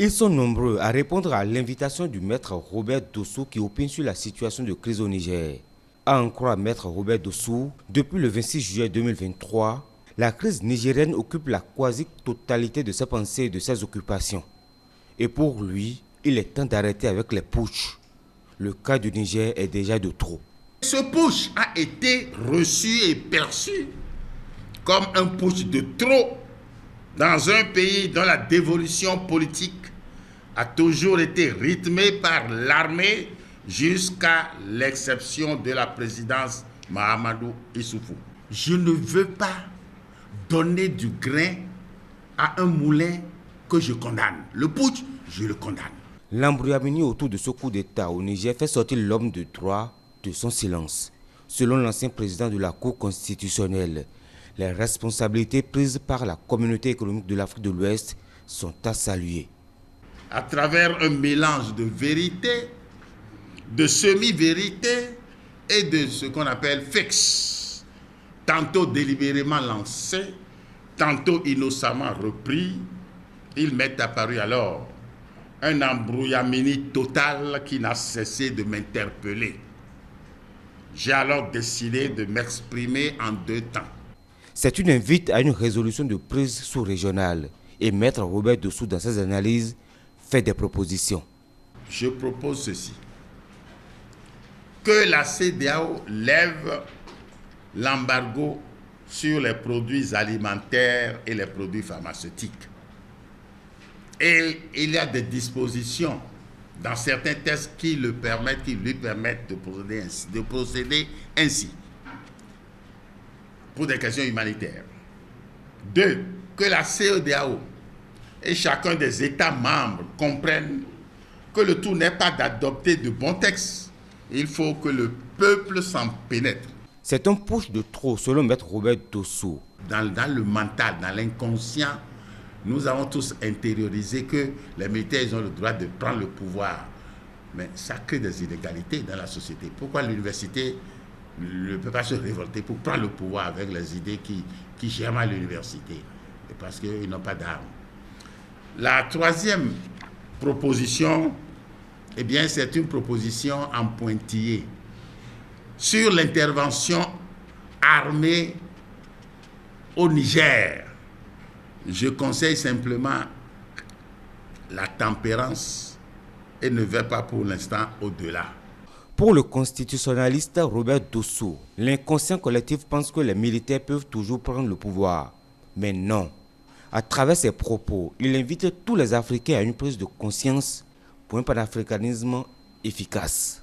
Ils sont nombreux à répondre à l'invitation du maître Robert Dossou qui opine sur la situation de crise au Niger. À en croire maître Robert Dossou, depuis le 26 juillet 2023, la crise nigérienne occupe la quasi-totalité de ses pensées et de ses occupations. Et pour lui, il est temps d'arrêter avec les putschs. Le cas du Niger est déjà de trop. Ce putsch a été reçu et perçu comme un putsch de trop dans un pays dont la dévolution politique a toujours été rythmée par l'armée jusqu'à l'exception de la présidence Mahamadou Issoufou. Je ne veux pas donner du grain à un moulin que je condamne. Le putsch, je le condamne. L'embrouillamini autour de ce coup d'État au Niger fait sortir l'homme de droit de son silence. Selon l'ancien président de la Cour constitutionnelle, les responsabilités prises par la communauté économique de l'Afrique de l'Ouest sont à saluer. À travers un mélange de vérité, de semi-vérité et de ce qu'on appelle fakes, tantôt délibérément lancés, tantôt innocemment repris, il m'est apparu alors un embrouillamini total qui n'a cessé de m'interpeller. J'ai alors décidé de m'exprimer en deux temps. C'est une invite à une résolution de prise sous-régionale et maître Robert Dossou dans ses analyses fait des propositions. Je propose ceci. Que la CEDEAO lève l'embargo sur les produits alimentaires et les produits pharmaceutiques. Et il y a des dispositions dans certains textes qui lui permettent de procéder ainsi pour des questions humanitaires. 2. Que la CEDEAO et chacun des États membres comprennent que le tout n'est pas d'adopter de bons textes. Il faut que le peuple s'en pénètre. C'est un push de trop, selon maître Robert Dossou. Dans le mental, dans l'inconscient, nous avons tous intériorisé que les militaires ils ont le droit de prendre le pouvoir. Mais ça crée des inégalités dans la société. Pourquoi l'université ne peut pas se révolter pour prendre le pouvoir avec les idées qui germent à l'université? Parce qu'ils n'ont pas d'armes. La troisième proposition, eh bien, c'est une proposition en pointillé sur l'intervention armée au Niger. Je conseille simplement la tempérance et ne vais pas pour l'instant au-delà. Pour le constitutionnaliste Robert Dossou, l'inconscient collectif pense que les militaires peuvent toujours prendre le pouvoir. Mais non. À travers ses propos, il invite tous les Africains à une prise de conscience pour un panafricanisme efficace.